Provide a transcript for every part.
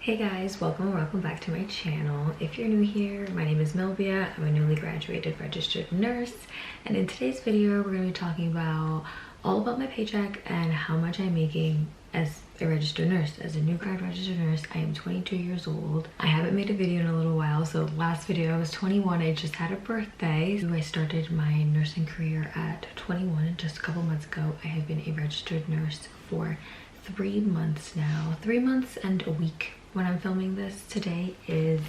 Hey guys, welcome back to my channel. If you're new here, my name is Milbia. I'm a newly graduated registered nurse, and in today's video we're going to be talking about all about my paycheck and how much I'm making as a registered nurse. As a new grad registered nurse, I am 22 years old. I haven't made a video in a little while, so last video I was 21. I just had a birthday. I started my nursing career at 21, and just a couple months ago I have been a registered nurse for 3 months now. 3 months and a week. When I'm filming this, today is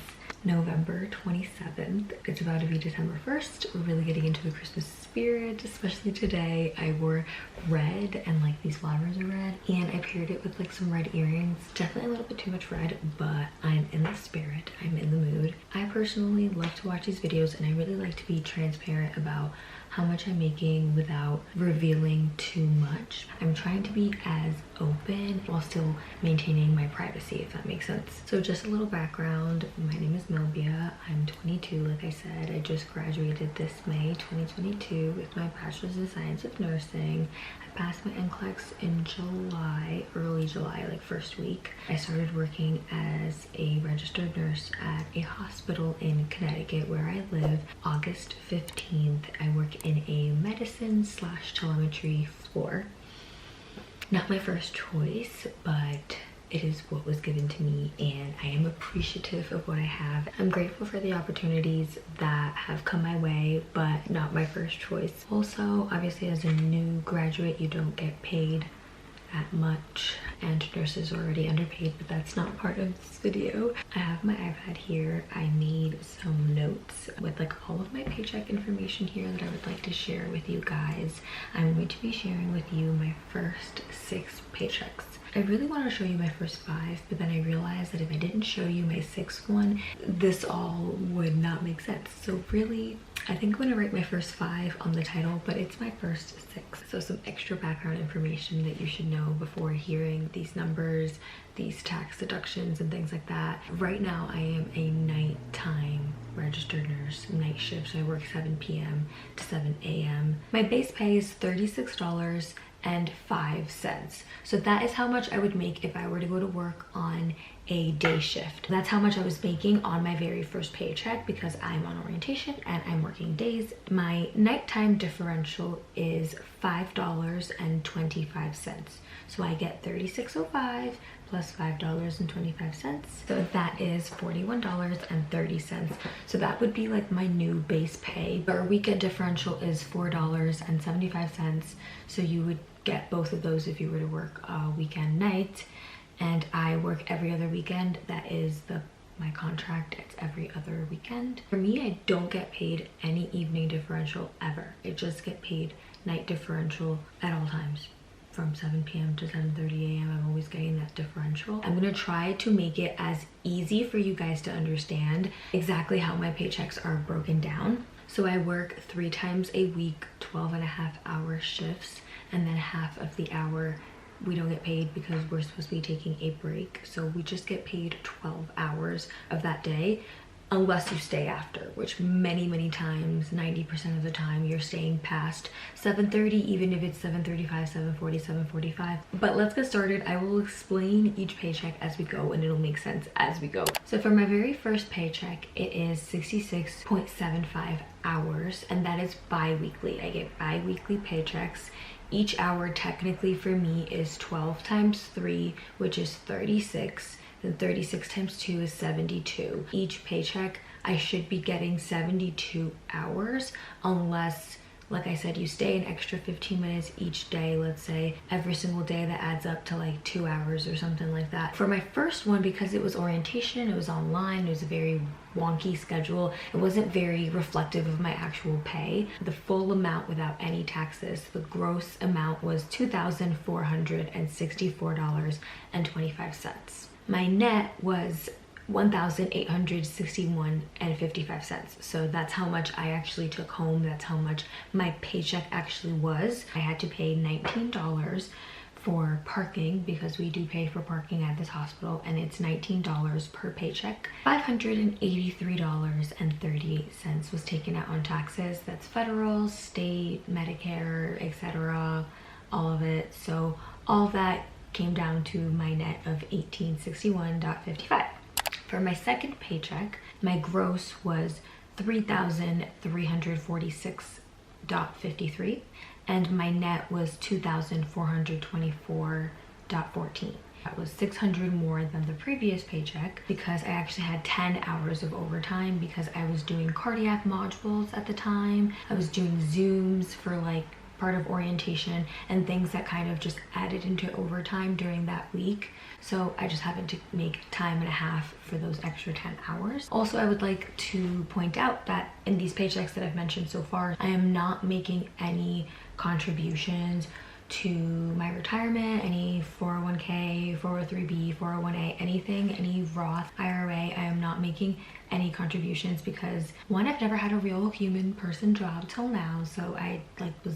November 27th. It's about to be December 1st. We're really getting into the Christmas spirit, especially today. I wore red, and like these flowers are red, and I paired it with like some red earrings. Definitely a little bit too much red, but I'm in the spirit. I'm in the mood. I personally love to watch these videos, and I really like to be transparent about how much I'm making without revealing too much. I'm trying to be as open while still maintaining my privacy, if that makes sense. So just a little background. My name is Milbia. I'm 22, like I said. I just graduated this May 2022 with my bachelor's in science of nursing. I passed my NCLEX in July, early July, like first week. I started working as a registered nurse at a hospital in Connecticut where I live. August 15th, I work in a medicine / telemetry floor. Not my first choice, but it is what was given to me, and I am appreciative of what I have. I'm grateful for the opportunities that have come my way, but not my first choice. Also, obviously as a new graduate, you don't get paid that much, and nurses are already underpaid, but that's not part of this video. I have my iPad here. I made some notes with like all of my paycheck information here that I would like to share with you guys. I'm going to be sharing with you my first 6 paychecks. I really want to show you my first 5, but then I realized that if I didn't show you my 6th one, this all would not make sense. So really, I think I'm going to write my first 5 on the title, but it's my first 6. So some extra background information that you should know before hearing these numbers, these tax deductions and things like that. Right now, I am a nighttime registered nurse, night shift. So I work 7 p.m. to 7 a.m. My base pay is $36.05. So that is how much I would make if I were to go to work on a day shift. That's how much I was making on my very first paycheck because I'm on orientation and I'm working days. My nighttime differential is $5.25. So I get $36.05 plus $5.25. So that is $41.30. So that would be like my new base pay. Our weekend differential is $4.75. So you would get both of those if you were to work a weekend night, and I work every other weekend. That is my contract. It's every other weekend. For me, I don't get paid any evening differential ever. I just get paid night differential at all times. From 7 p.m. to 7:30 a.m. I'm always getting that differential. I'm gonna try to make it as easy for you guys to understand exactly how my paychecks are broken down. So I work 3 times a week, 12.5-hour shifts, and then half of the hour we don't get paid because we're supposed to be taking a break. So we just get paid 12 hours of that day, unless you stay after, which many times, 90% of the time, you're staying past 7:30, even if it's 7:35, 7:40, 7:45. But let's get started. I will explain each paycheck as we go, and it'll make sense as we go. So for my very first paycheck, it is 66.75 hours, and that is bi-weekly. I get bi-weekly paychecks. Each hour technically for me is 12 times 3, which is 36. Then 36 times 2 is 72. Each paycheck, I should be getting 72 hours unless, like I said, you stay an extra 15 minutes each day. Let's say every single day, that adds up to like 2 hours or something like that. For my first one, because it was orientation, it was online, it was a very wonky schedule, it wasn't very reflective of my actual pay. The full amount without any taxes, the gross amount was $2,464.25. My net was $1,861.55. So that's how much I actually took home. That's how much my paycheck actually was. I had to pay $19 for parking because we do pay for parking at this hospital, and it's $19 per paycheck. $583.38 was taken out on taxes. That's federal, state, Medicare, etc., all of it. So all that came down to my net of $1861.55. For my second paycheck, my gross was $3,346.53 and my net was $2,424.14. That was $600 more than the previous paycheck because I actually had 10 hours of overtime because I was doing cardiac modules at the time. I was doing Zooms for like part of orientation and things that kind of just added into overtime during that week. So I just happened to make time and a half for those extra 10 hours. Also, I would like to point out that in these paychecks that I've mentioned so far, I am not making any contributions to my retirement, any 401k, 403b, 401a, anything, any Roth, IRA. I am not making any contributions because one, I've never had a real human person job till now, so I was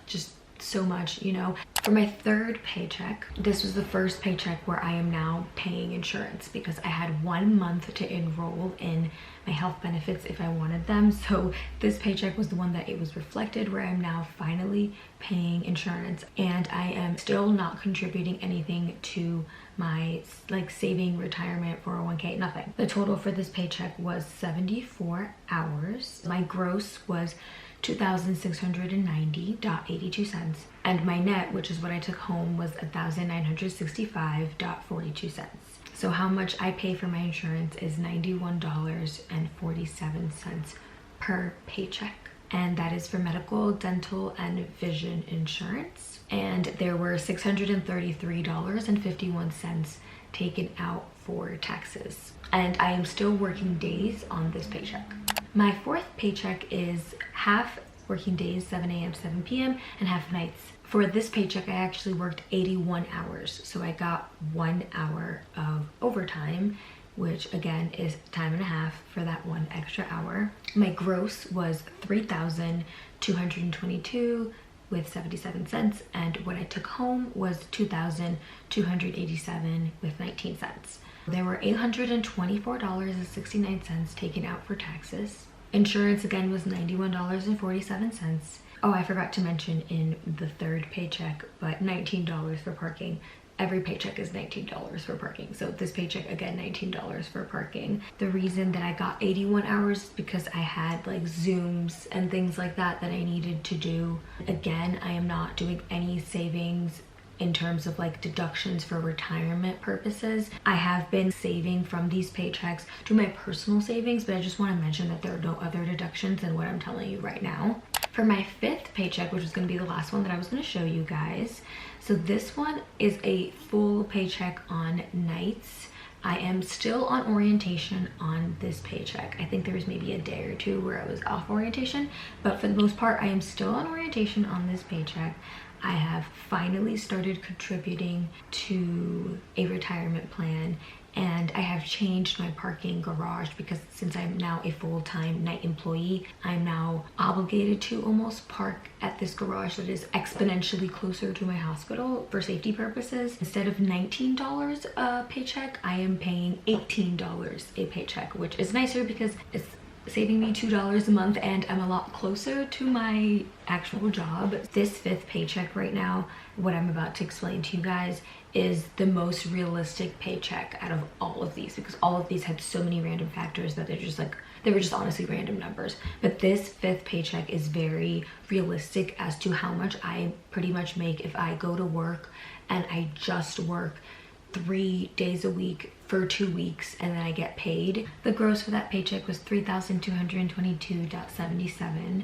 just so much, you know. For my third paycheck, this was the first paycheck where I am now paying insurance because I had 1 month to enroll in my health benefits if I wanted them. So this paycheck was the one that it was reflected where I'm now finally paying insurance, and I am still not contributing anything to my saving, retirement, 401k, nothing. The total for this paycheck was 74 hours. My gross was $2,690.82 and my net, which is what I took home, was $1,965.42. So how much I pay for my insurance is $91.47 per paycheck, and that is for medical, dental, and vision insurance. And there were $633.51 taken out for taxes, and I am still working days on this paycheck. My fourth paycheck is half working days, 7 a.m. to 7 p.m. and half nights. For this paycheck, I actually worked 81 hours. So I got 1 hour of overtime, which again is time and a half for that 1 extra hour. My gross was $3,222 with 77 cents, and what I took home was $2,287 with 19 cents. There were $824.69 taken out for taxes. Insurance again was $91.47. Oh, I forgot to mention in the third paycheck, but $19 for parking. Every paycheck is $19 for parking. So this paycheck, again, $19 for parking. The reason that I got 81 hours is because I had Zooms and things like that that I needed to do. Again, I am not doing any savings in terms of deductions for retirement purposes. I have been saving from these paychecks to my personal savings, but I just want to mention that there are no other deductions than what I'm telling you right now. For my fifth paycheck, which is going to be the last one that I was going to show you guys, so this one is a full paycheck on nights. I am still on orientation on this paycheck. I think there was maybe a day or two where I was off orientation, but for the most part, I am still on orientation on this paycheck. I have finally started contributing to a retirement plan, and I have changed my parking garage because since I'm now a full-time night employee, I'm now obligated to almost park at this garage that is exponentially closer to my hospital for safety purposes. Instead of $19 a paycheck, I am paying $18 a paycheck, which is nicer because it's saving me $2 a month and I'm a lot closer to my actual job. This fifth paycheck right now, what I'm about to explain to you guys, is the most realistic paycheck out of all of these, because all of these had so many random factors that they were just honestly random numbers. But this fifth paycheck is very realistic as to how much I pretty much make if I go to work and I just work 3 days a week for 2 weeks and then I get paid. The gross for that paycheck was $3,222.77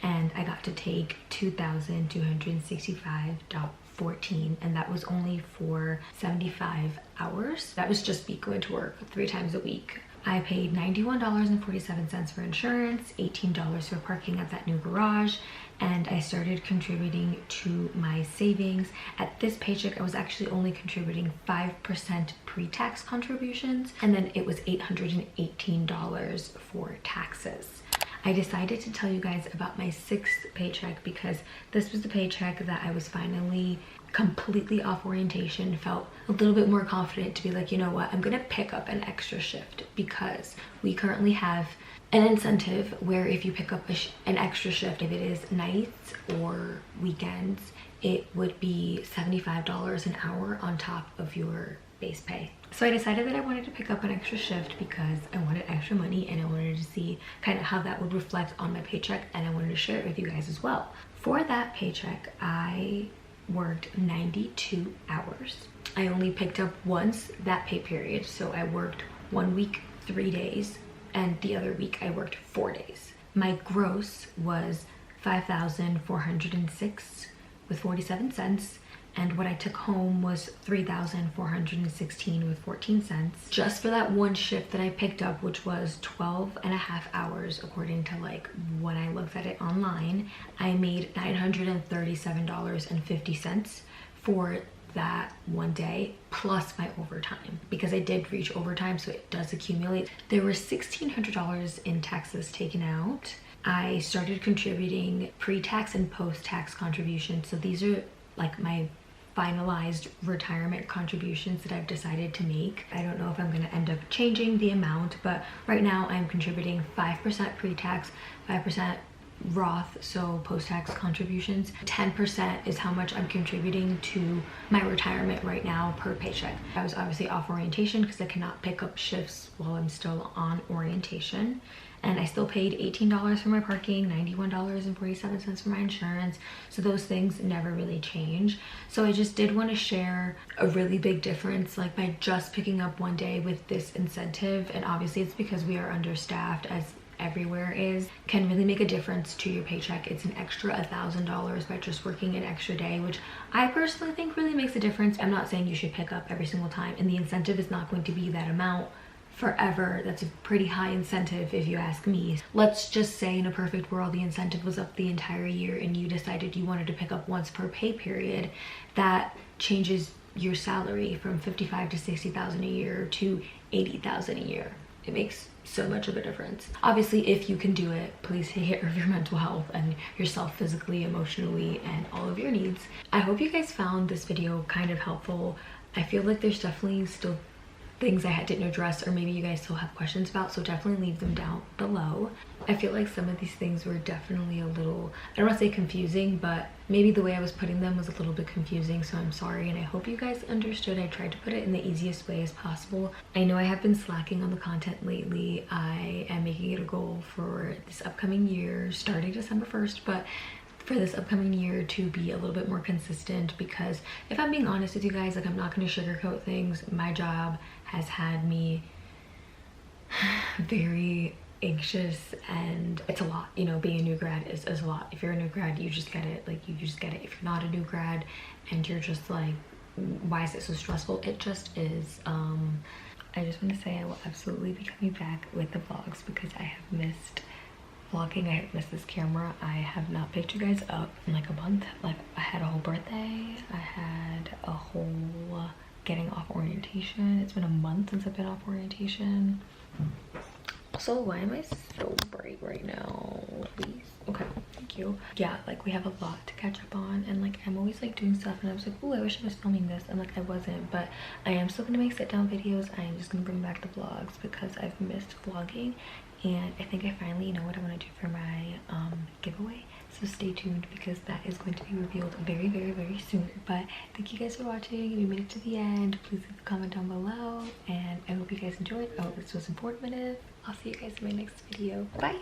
and I got to take $2,265.14, and that was only for 75 hours. That was just me going to work 3 times a week. I paid $91.47 for insurance, $18 for parking at that new garage, and I started contributing to my savings. At this paycheck, I was actually only contributing 5% pre-tax contributions, and then it was $818 for taxes. I decided to tell you guys about my 6th paycheck because this was the paycheck that I was finally completely off orientation, felt a little bit more confident to be like, you know what, I'm gonna pick up an extra shift, because we currently have an incentive where if you pick up an extra shift, if it is nights or weekends, it would be $75 an hour on top of your base pay. So I decided that I wanted to pick up an extra shift because I wanted extra money and I wanted to see kind of how that would reflect on my paycheck, and I wanted to share it with you guys as well. For that paycheck, I worked 92 hours. I only picked up once that pay period, so I worked 1 week 3 days and the other week I worked 4 days. My gross was $5,406 with 47 cents, and what I took home was $3,416 with 14 cents. Just for that one shift that I picked up, which was 12 and a half hours according to like when I looked at it online, I made $937.50 for that one day plus my overtime, because I did reach overtime, so it does accumulate. There were $1,600 in taxes taken out. I started contributing pre-tax and post-tax contributions, so these are like my finalized retirement contributions that I've decided to make. I don't know if I'm going to end up changing the amount, but right now I'm contributing 5% pre-tax, 5% Roth, so post-tax contributions. 10% is how much I'm contributing to my retirement right now per paycheck. I was obviously off orientation because I cannot pick up shifts while I'm still on orientation, and I still paid $18 for my parking, $91.47 for my insurance, so those things never really change. So I just did want to share a really big difference, like by just picking up one day with this incentive, and obviously it's because we are understaffed, as everywhere is, can really make a difference to your paycheck. It's an extra $1,000 by just working an extra day, which I personally think really makes a difference. I'm not saying you should pick up every single time, and the incentive is not going to be that amount forever. That's a pretty high incentive if you ask me. Let's just say in a perfect world the incentive was up the entire year and you decided you wanted to pick up once per pay period. That changes your salary from $55,000 to $60,000 a year to $80,000 a year. It makes so much of a difference. Obviously, if you can do it, please take care of your mental health and yourself physically, emotionally, and all of your needs. I hope you guys found this video kind of helpful. I feel like there's definitely still things I didn't address, or maybe you guys still have questions about, so definitely leave them down below. I feel like some of these things were definitely a little, I don't want to say confusing, but maybe the way I was putting them was a little bit confusing, so I'm sorry, and I hope you guys understood. I tried to put it in the easiest way as possible. I know I have been slacking on the content lately. I am making it a goal for this upcoming year, starting December 1st, but for this upcoming year to be a little bit more consistent, because if I'm being honest with you guys, like, I'm not going to sugarcoat things. My job has had me very anxious, and it's a lot, you know. Being a new grad is a lot. If you're a new grad, you just get it, like, you just get it. If you're not a new grad and you're just like, why is it so stressful? It just is. I just want to say I will absolutely be coming back with the vlogs because I have missed vlogging. I have missed this camera. I have not picked you guys up in like a month. Like, I had a whole birthday, I had a whole getting off orientation. It's been a month since I've been off orientation. Also, why am I so bright right now? Please. Okay, thank you. Yeah, like, we have a lot to catch up on, and like, I'm always like doing stuff and I was like, oh, I wish I was filming this, and like, I wasn't. But I am still gonna make sit down videos. I am just gonna bring back the vlogs because I've missed vlogging, and I think I finally know what I want to do for my giveaway. So stay tuned because that is going to be revealed very, very, very soon. But thank you guys for watching. If you made it to the end, please leave a comment down below, and I hope you guys enjoyed. I hope this was informative. I'll see you guys in my next video. Bye.